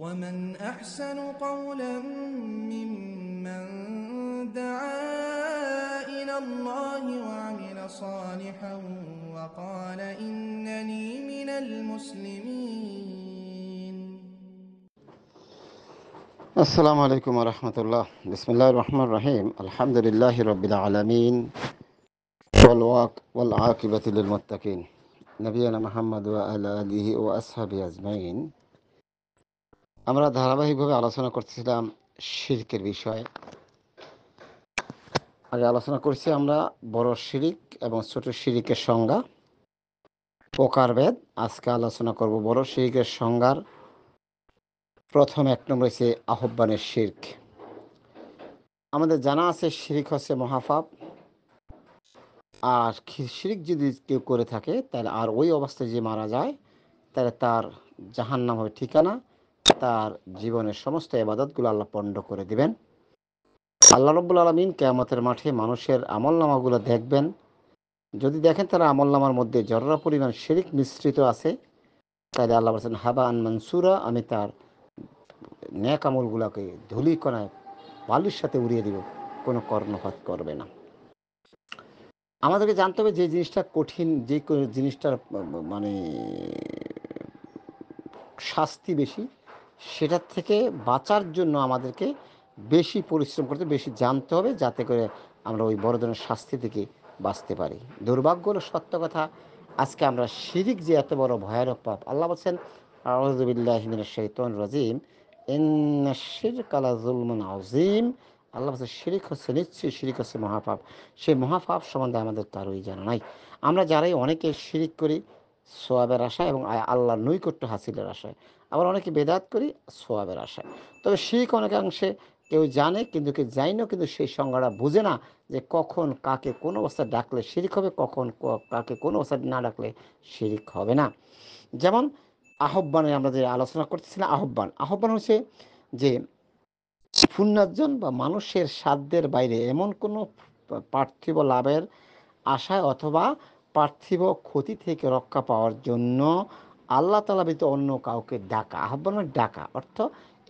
ومن أحسن قولا ممن دعا إلى الله وعمل صالحا وقال إنني من المسلمين. আসসালামু আলাইকুম রহমতুল্লাহ। বিসমিল্লাহির রহমানির রহিম। আলহামদুলিল্লাহি রাব্বিল আলামিন ওয়াল আকিবাতু লিল মুত্তাকিন নবিয়ানা মুহাম্মদ ওয়া আলা আলিহি ওয়া আসহাবিহি আজমাইন। আমরা ধারাবাহিকভাবে আলোচনা করতেছিলাম শিরকের বিষয়ে। আগে আলোচনা করছি আমরা বড় শিরিক এবং ছোট শিরিকের সংজ্ঞা, প্রকারভেদ। আজকে আলোচনা করব বড় শিরিকের সংজ্ঞার প্রথম এক নম্বর হচ্ছে আহ্বানের শিরক। আমাদের জানা আছে শিরিক হচ্ছে মহাপাপ, আর শিরিক যদি কেউ করে থাকে তাহলে আর ওই অবস্থায় যে মারা যায় তাহলে তার জাহান্নাম হবে ঠিকানা, তার জীবনের সমস্ত ইবাদতগুলো আল্লাহ পণ্ড করে দিবেন। আল্লাহ রাব্বুল আলামিন কিয়ামতের মাঠে মানুষের আমলনামাগুলো দেখবেন। যদি দেখেন তারা আমলনামার মধ্যে জররা পরিমাণ শিরিক মিশ্রিত আছে, তাহলে আল্লাহ বলছেন হাবা আন মানসুরা, আমি তার নেক আমলগুলোকে ধূলিকণায় বালির সাথে উড়িয়ে দিব, কোনো কর্ণপাত করবে না। আমাদেরকে জানতে হবে যে জিনিসটা কঠিন, যে জিনিসটার মানে শাস্তি বেশি, সেটার থেকে বাঁচার জন্য আমাদেরকে বেশি পরিশ্রম করতে, বেশি জানতে হবে, যাতে করে আমরা ওই বড় ধরনের শাস্তি থেকে বাঁচতে পারি। দুর্ভাগ্য হলো সত্য কথা, আজকে আমরা শিরিক যে এত বড় ভয়ানক পাপ, আল্লাহ বলছেন আউযু বিল্লাহি মিনাশ শাইতানির রাজিম ইন্নাশ শিরকা লাযুলমুন আযীম। আল্লাহ বলছেন শিরিক হচ্ছে, নিশ্চয়ই শিরিক হচ্ছে মহাপাপ। সেই মহাপাপ সম্বন্ধে আমাদের কারোই জানা নাই। আমরা যারাই অনেকে শিরিক করি সোয়াবের আশায় এবং আল্লাহর নৈকট্য হাসিলের আশায়, আবার অনেকে বেদাত করি সোয়াবের আশায়। তবে শিরিক অনেকাংশে কেউ জানে, কিন্তু কেউ যায় না, কিন্তু সেই সংজ্ঞাটা বুঝে না যে কখন কাকে কোন অবস্থায় ডাকলে শিরিক হবে, কখন কাকে কোন অবস্থায় না ডাকলে শিরিক হবে না। যেমন আহ্বানে আমরা যে আলোচনা করতেছিলাম, আহ্বান হচ্ছে যে পুণ্যার্জন বা মানুষের সাধ্যের বাইরে এমন কোনো পার্থিব লাভের আশায় অথবা পার্থিব ক্ষতি থেকে রক্ষা পাওয়ার জন্য আল্লাহ তাআলা ব্যতীত অন্য কাউকে ডাকা। আহ্বান মানে ডাকা, অর্থ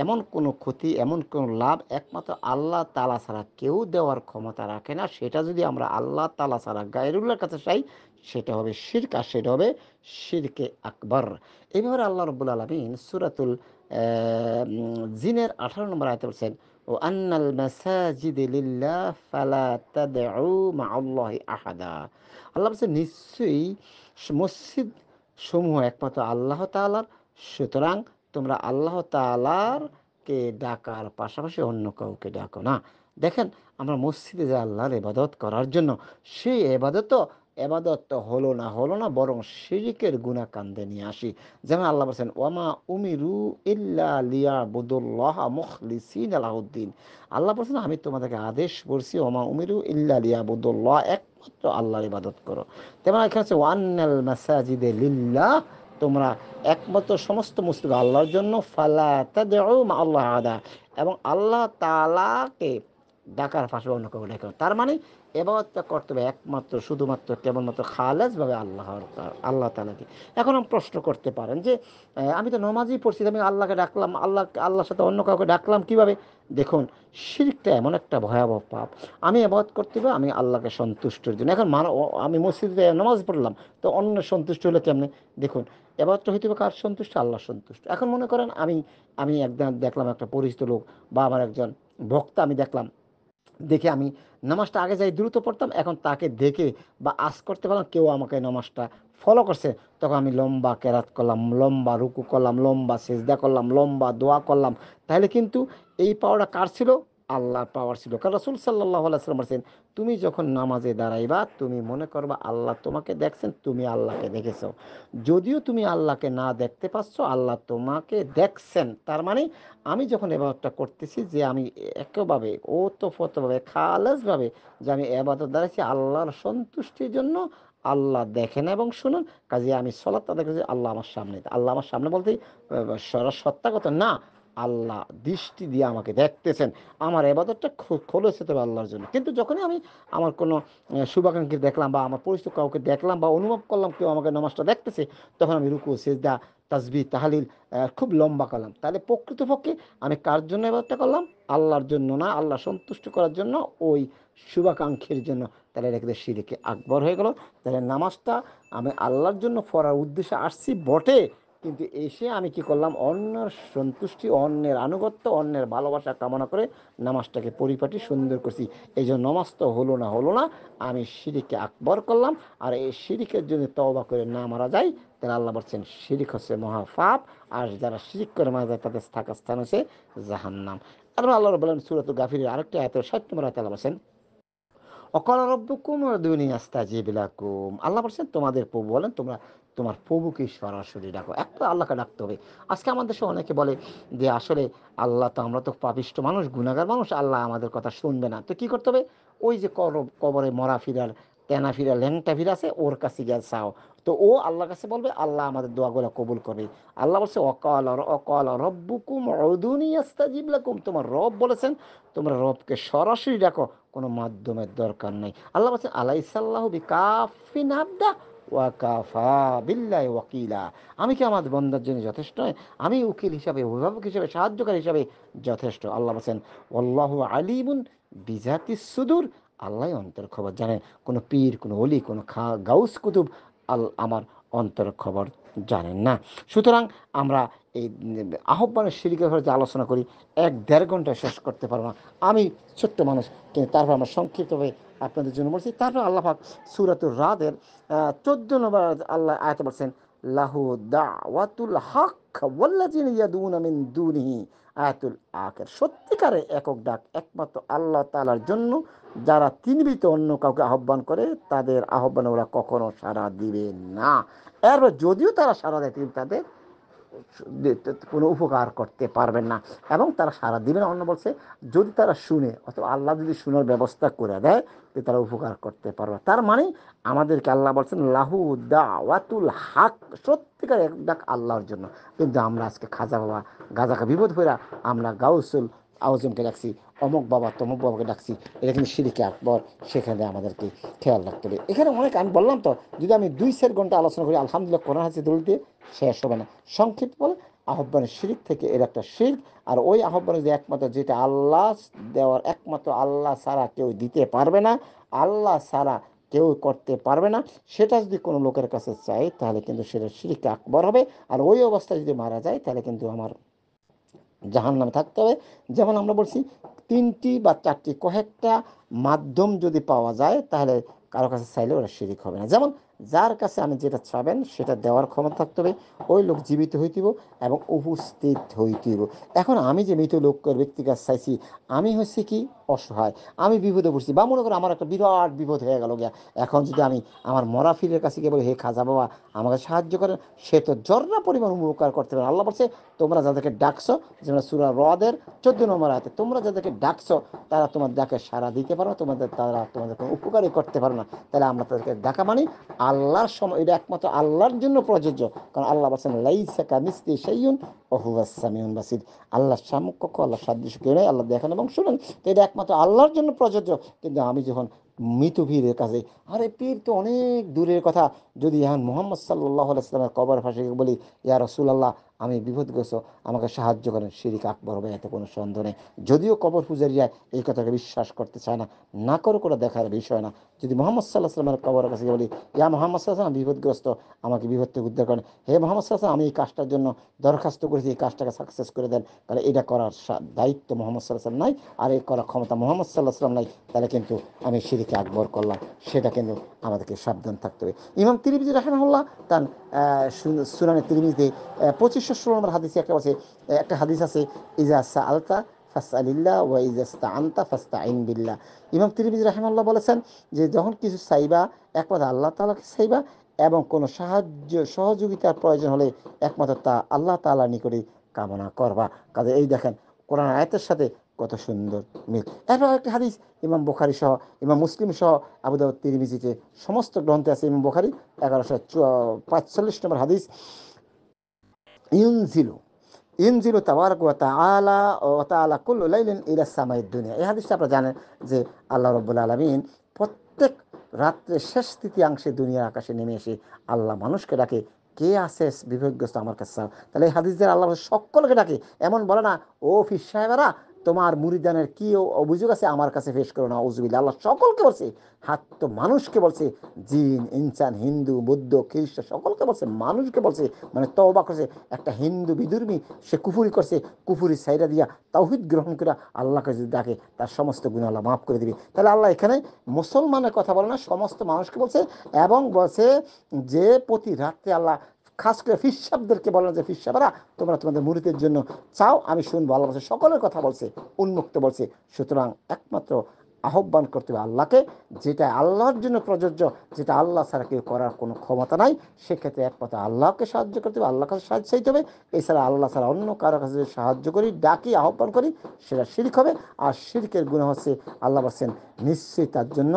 এমন কোনো ক্ষতি, এমন কোনো লাভ একমাত্র আল্লাহ তাআলা ছাড়া কেউ দেওয়ার ক্ষমতা রাখে না। সেটা যদি আমরা আল্লাহ তাআলা ছাড়া গায়রুল্লাহর কাছে চাই, সেটা হবে শিরক, আর সেটা হবে শিরকে আকবর। এইভাবে আল্লাহ রাব্বুল আলামিন সূরাতুল জিনের 18 নম্বর আয়াতে বলছেন ও আন্নাল মাসাজিদ লিল্লাহ ফালা তাদউ মাআল্লাহি আহাদা। আল্লাহ বলছেন নিশ্চয়ই মসজিদ সমূহ একমাত্র আল্লাহ তাআলার, সুতরাং তোমরা আল্লাহ তাআলার কে ডাকার পাশাপাশি অন্য কাউকে ডাকো না। দেখেন, আমরা মসজিদে যে আল্লাহর ইবাদত করার জন্য, সেই এবাদত তো হলো না বরং শিরিকের গুনাহ কান্দে নিয়ে আসি। যেমন আল্লাহ বলছেন ওয়ামা উমিরু ইল্লা লিয়াবুদুল্লাহ মুখলিসিনা লাহুদ্দিন। আল্লাহ বলছেন আমি তোমাদেরকে আদেশ করছি ওমা উমিরু ইল্লা লিয়াবুদুল্লাহ, একমাত্র আল্লাহর ইবাদত করো। তেমন এখানে হচ্ছে ওয়ান্নাল মাসাজিদে লিল্লাহ, তোমরা একমাত্র সমস্ত মুসলিম আল্লাহর জন্য, ফালা তাদউ মা আল্লাহ আহাদা, এবং আল্লাহ তাআলাকে ডাকার পাশে অন্য কাউকে ডাকো না। তার মানে ইবাদতটা করতে হবে একমাত্র শুধুমাত্র কেবলমাত্র খালেসভাবে আল্লাহ তাআলাকে। এখন আপনি প্রশ্ন করতে পারেন যে আমি তো নামাজই পড়ছি, আমি আল্লাহকে ডাকলাম, আল্লাহর সাথে অন্য কাউকে ডাকলাম কিভাবে? দেখুন, শিরকটা এমন একটা ভয়াবহ পাপ। আমি ইবাদত করতে হবে আমি আল্লাহকে সন্তুষ্টির জন্য। এখন আমি মসজিদে নামাজ পড়লাম, তো অন্য সন্তুষ্ট হলে কেমনে? দেখুন, ইবাদতটা হইতে হবে কার সন্তুষ্ট? আল্লাহর সন্তুষ্ট। এখন মনে করেন আমি একদিন দেখলাম একটা পরিচিত লোক বা আমার একজন ভক্ত আমি দেখলাম, দেখে আমি নামাজটা আগে যাই দ্রুত পড়তাম, এখন তাকে দেখে বা আস করতে পারলাম কেউ আমাকে নামাজটা ফলো করছে, তখন আমি লম্বা কেরাত করলাম, লম্বা রুকু করলাম, লম্বা সেজদা করলাম, লম্বা দোয়া করলাম। তাহলে কিন্তু এই পাওয়াটা কার ছিল? আল্লাহর পাওয়ার ছিল। কারণ রাসূল সাল্লাল্লাহু আলাইহি ওয়াসাল্লাম বলেছেন তুমি যখন নামাজে দাঁড়াইবা তুমি মনে করবা আল্লাহ তোমাকে দেখছেন, তুমি আল্লাহকে দেখেছো। যদিও তুমি আল্লাহকে না দেখতে পাচ্ছ, আল্লাহ তোমাকে দেখছেন। তার মানে আমি যখন ইবাদতটা করতেছি, যে আমি একেবারে ওতপ্রোতভাবে খালেসভাবে যে আমি ইবাদত দাঁড়াইছি আল্লাহর সন্তুষ্টির জন্য, আল্লাহ দেখেন এবং শুনুন। কাজে আমি সলাত আদায় করছি আল্লাহ আমার সামনে। আল্লাহ আমার সামনে বলতেই সত্তা কথা না, আল্লাহ দৃষ্টি দিয়ে আমাকে দেখতেছেন। আমার ইবাদতটা খোলস হতে হবে আল্লাহর জন্য। কিন্তু যখনই আমি আমার কোনো শুভাকাঙ্ক্ষী দেখলাম বা আমার পরিচিত কাউকে দেখলাম বা অনুভব করলাম কেউ আমাকে নামাজটা দেখতেছে, তখন আমি রুকু সেজদা তাসবিহ তাহলিল খুব লম্বা করলাম, তাহলে প্রকৃতপক্ষে আমি কার জন্য ইবাদতটা করলাম? আল্লাহর জন্য না, আল্লাহ সন্তুষ্ট করার জন্য, ওই শুভাকাঙ্ক্ষীর জন্য। তাহলে এটা কিন্তু শিরকে আকবর হয়ে গেল। তাহলে নামাজটা আমি আল্লাহর জন্য পড়ার উদ্দেশ্যে আসছি বটে, কিন্তু এসে আমি কি করলাম? অন্যের সন্তুষ্টি, অন্যের আনুগত্য, অন্যের ভালোবাসা কামনা করে নামাজটাকে পরিপাটি সুন্দর করছি। এই জন্য নামাজ তো হলো না, আমি শিরকে আকবর করলাম। আর এই শিরিকের জন্য তওবা করে না মারা যায়, তাহলে আল্লাহ বলছেন শিরিক হচ্ছে মহাপাপ, আর যারা শিরিক করে মারা যায় তাদের থাকার স্থান হচ্ছে জাহান্নাম। আর আল্লাহ বলেন সূরাতুল গাফিরের আরেকটি আয়াতে 60 নম্বর আয়াতে আল্লাহ বলেন অকাল রব্বুকুম উদউনি আস্তাজিব লাকুম। আল্লাহ বলছেন তোমাদের প্রভু বলেন তোমরা তোমার প্রভুকে সরাসরি ডাকো। একটা আল্লাহকে ডাকতে হবে। আজকে আমাদের দেশে অনেকে বলে যে আসলে আল্লাহ তো, আমরা তো পাপিষ্ট মানুষ, গুনাহগার মানুষ, আল্লাহ আমাদের কথা শুনবে না। তো কি করতে হবে? ওই যে কবরে মরা ফিরার, তেনা ফিরা, ল্যাংটা ফিরা আছে, ওর কাছে গিয়ে চাও। তো ও আল্লাহর কাছে বলবে, আল্লাহ আমাদের দোয়াগুলো কবুল করবে। আল্লাহ বলছে অকাল রব্বুকুম উদউনি আস্তাজিব লাকুম। তোমার রব বলেছেন তোমরা রবকে সরাসরি ডাকো, কোনো মাধ্যমের দরকার নেই। আল্লাহ বলছেন আলাইসাল্লাহু বিকাফিন আবদা ওয়া কাফা বিল্লাহি ওয়াকিলা। আমি কি আমার বন্দার জন্য যথেষ্ট নয়? আমি উকিল হিসাবে, অভিভাবক হিসাবে, সাহায্যকারী হিসাবে যথেষ্ট। আল্লাহ বলছেন আল্লাহু আলিমুন বিজাতিস সুদূর। আল্লাহ অন্তর খবর জানেন। কোনো পীর, কোনো অলি, কোনো গাউস কুতুব আমার অন্তর খবর জানেন না। সুতরাং আমরা এই আহ্বানের শিরকের ব্যাপারে যে আলোচনা করি, 1-1.5 ঘন্টা শেষ করতে পারবো না। আমি ছোট্ট মানুষ, কিন্তু তারপর আমরা সংক্ষিপ্তভাবে আপনাদের জন্য বলছি। তারপর আল্লাহ পাক সূরাতুর রাদের 14 নম্বর আল্লাহ আয়াতে বলছেন লাহু দাওয়াতুল হক ওয়াল্লাযিনা ইয়াদুনা মিন দুনিহি আয়াতুল আখির। সত্যিকারের একক ডাক একমাত্র আল্লাহ তাআলার জন্য। যারা তিনবিত অন্য কাউকে আহ্বান করে, তাদের আহ্বানে ওরা কখনো সাড়া দিবে না। এরপর যদিও তারা সাড়া দেয়, কিন্তু তাদের কোনো উপকার করতে পারবেন না, এবং তারা সারা দিবেন। অন্য বলছে যদি তারা শুনে, অথবা আল্লাহ যদি শোনার ব্যবস্থা করে দেয়, তো তারা উপকার করতে পারবে। তার মানে আমাদেরকে আল্লাহ বলছেন লাহু দাওয়াতুল হক, সত্যিকার এক ডাক আল্লাহর জন্য। কিন্তু আমরা আজকে খাজা বাবা, গাজাকা বিপদ হইরা আমরা গাউসুল আউজমকে ডাকছি, অমুক বাবা তমুক বাবাকে ডাকছি। এটা কিন্তু শিরকে আকবর। সেখানে আমাদেরকে খেয়াল রাখতে হবে। এখানে অনেক, আমি বললাম তো, যদি আমি 2-4 ঘন্টা আলোচনা করি, আলহামদুলিল্লাহ কোরআন হাদিস দলিল দিয়ে শেষ হবে না। সংক্ষিপ্ত বলে আহ্বানের শিরিক থেকে এর একটা শিরক। আর ওই আহ্বানের যে একমাত্র, যেটা আল্লাহ দেওয়ার, একমাত্র আল্লাহ ছাড়া কেউ দিতে পারবে না, আল্লাহ ছাড়া কেউ করতে পারবে না, সেটা যদি কোনো লোকের কাছে চাই, তাহলে কিন্তু সেটা শিরক আকবর হবে। আর ওই অবস্থায় যদি মারা যায়, তাহলে কিন্তু আমার জাহান্নামে থাকতে হবে। যেমন আমরা বলছি 3টি বা 4টি কয়েকটা মাধ্যম যদি পাওয়া যায়, তাহলে কারো কাছে চাইলে ওরা শিরিক হবে না। যেমন যার কাছে আমি যেটা চাবেন সেটা দেওয়ার ক্ষমতা থাকতে হবে, ওই লোক জীবিত হইতেব এবং উপস্থিত হইতেব। এখন আমি যে মৃত লোকের ব্যক্তির কাছে চাইছি, আমি হচ্ছে কি অসহায়, আমি বিপদে পড়ছি, বা মনে করো আমার একটা বিরাট বিপদ হয়ে গেল গিয়া। এখন যদি আমি আমার মরা ফিরের কাছে গিয়ে বলি হে খাজা বাবা আমাকে সাহায্য করেন, সে তো জর্রা পরিমাণ উপকার করতে পারে। আল্লাহ বলছে তোমরা যাদেরকে ডাকছো, যেমন সূরা রদের 14 নম্বর আয়াতে, তোমরা যাদেরকে ডাকছো তারা তোমার ডাকে সাড়া দিতে পারো, তারা তোমাদের কোনো উপকারই করতে পারো না। তাহলে আমরা তাদেরকে ডাকা মানি আল্লাহর সময়, এটা একমাত্র আল্লাহর জন্য প্রযোজ্য। কারণ আল্লাহ বলছেন লাইসা কামিসলি শাইউন ওয়া হুয়াস সামিউল বাসির। আল্লাহর সমকক্ষ, আল্লাহর সাদৃশ্য কেউ নেই, আল্লাহ দেখেন এবং শুনেন। তো এটা একমাত্র আল্লাহর জন্য প্রযোজ্য। কিন্তু আমি যখন মৃত পীরের কাছে, আরে পীর তো অনেক দূরের কথা, যদি এখন মোহাম্মদ সাল্লাল্লাহু আলাইহি ওয়াসাল্লামের কবর পাশে বলি ইয়া রাসূলুল্লাহ আমি বিপদগ্রস্ত, আমাকে সাহায্য করেন, শিরিক আকবর হবে, এতে কোনো সন্দেহ নেই। যদিও কবর পূজারীরা এই কথাকে বিশ্বাস করতে চায় না, না করে করে দেখার বিষয় না। যদি মোহাম্মদ সাল্লাহ সাল্লামের কবরের কাছে বলি ইয়া মোহাম্মদ সাল্লাহ আমি বিপদগ্রস্ত, আমাকে বিপদ থেকে উদ্ধার করেন, হে মোহাম্মদ সাল্লাহ আমি এই কাজটার জন্য দরখাস্ত করেছি, এই কাজটাকে সাকসেস করে দেন, তাহলে এটা করার দায়িত্ব মোহাম্মদ সাল্লাহ সাল্লাম নাই, আর এই করার ক্ষমতা মোহাম্মদ সাল্লাহ সাল্লাম নাই, তাহলে কিন্তু আমি শিরিকে আকবর করলাম। সেটা কিন্তু আমাদেরকে সাবধান থাকতে হবে। ইমাম তিরমিজি রাহিমাহুল্লাহ তার সুনানে তিরমিজিতে 2516 নম্বর হাদিসে একটা হাদিস আছে ইজা সাআলতা ফাসআলিল্লাহ ওয়া ইজা ইসতাআনতা ফাসতাইন বিল্লাহ। ইমাম তিরমিজি রাহিমাহুল্লাহ বলেছেন যে যখন কিছু চাইবা একমাত্র আল্লাহ তাআলাকে চাইবা, এবং কোনো সাহায্য সহযোগিতার প্রয়োজন হলে একমাত্র তা আল্লাহ তাআলার নিকটে কামনা করবা। কাজে এই দেখেন কোরআন আয়াতের সাথে কত সুন্দর মিল। এরপর একটা হাদিস ইমাম বুখারী সহ, ইমাম মুসলিম সহ, আবু দাউদ, তিরমিজিতে সমস্ত গ্রন্থে আছে। ইমাম বুখারী 1145 নম্বর হাদিস, ইউনজিলু ইনজিলু তাবারাক ওয়া তাআলা কুল্লু লাইলিন ইলা সামাইদ দুনিয়া। এই হাদিসটা আপনারা জানেন যে আল্লাহ রাব্বুল আলামিন প্রত্যেক রাত্রে শেষ তৃতীয়াংশে দুনিয়ার আকাশে নেমে এসে আল্লাহ মানুষকে ডাকে কে আছে বিবেকগ্রস্ত আমার কাছে চাও। তাহলে এই হাদিস দ্বারা আল্লাহ সকলকে ডাকে, এমন বলে না ও পীর সাহেবেরা তোমার মুরিদানের কি অভিযোগ আছে আমার কাছে পেশ করো না, উজুবিল্লাহ। আল্লাহ সকলকে বলছে, হাত তো মানুষকে বলছে, জিন ইনসান হিন্দু বৌদ্ধ খ্রিস্ট সকলকে বলছে, মানুষকে বলছে। মানে তওবা করছে। একটা হিন্দু বিধর্মী সে কুফুরি করছে, কুফুরি সাইরা দিয়া তাওহীদ গ্রহণ করে আল্লাহকে যদি ডাকে তার সমস্ত গুনাহ আল্লাহ মাফ করে দিবে। তাহলে আল্লাহ এখানে মুসলমানের কথা বলে না, সমস্ত মানুষকে বলছে। এবং বলছে যে প্রতি রাত্রে আল্লাহ খাস করে ফিসাবদেরকে বলেন যে ফিসাবেরা তোমরা তোমাদের মুরিদের জন্য চাও, আমি শুনবো। আল্লাহ বলছে সকলের কথা বলছে, উন্মুক্ত বলছে। সুতরাং একমাত্র আহ্বান করতে হবে আল্লাহকে, যেটা আল্লাহর জন্য প্রযোজ্য, যেটা আল্লাহ ছাড়া কেউ করার কোনো ক্ষমতা নাই। সেক্ষেত্রে একমাত্র আল্লাহকে সাহায্য করতে হবে, আল্লাহর কাছে সাহায্য চাইতে হবে। এছাড়া আল্লাহ ছাড়া অন্য কারো কাছে যদি সাহায্য করি, ডাকি, আহ্বান করি, সেটা শিরক হবে। আর শিরকের গুনাহ হচ্ছে আল্লাহ বলছেন নিশ্চয়ই তার জন্য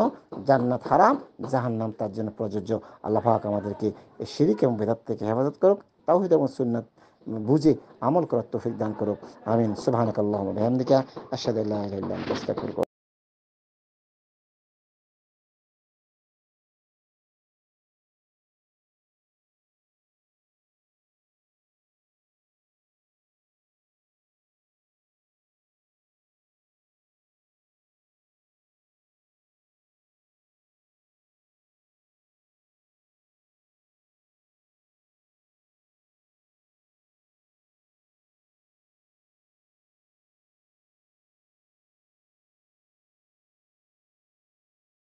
জান্নাত হারাম, জাহান্নাম তার জন্য প্রযোজ্য। আল্লাহ পাক আমাদেরকে এই শিরক এবং বেদাত থেকে হেফাজত করুক, তাওহীদ এবং সুন্নাত বুঝে আমল করার তৌফিক দান করুক। আমিন। সুবহানাকাল্লাহুম্মা ওয়া বিহামদিকা আশহাদু আল্লা ইলাহা ইল্লা আনতা আস্তাগফিরুকা।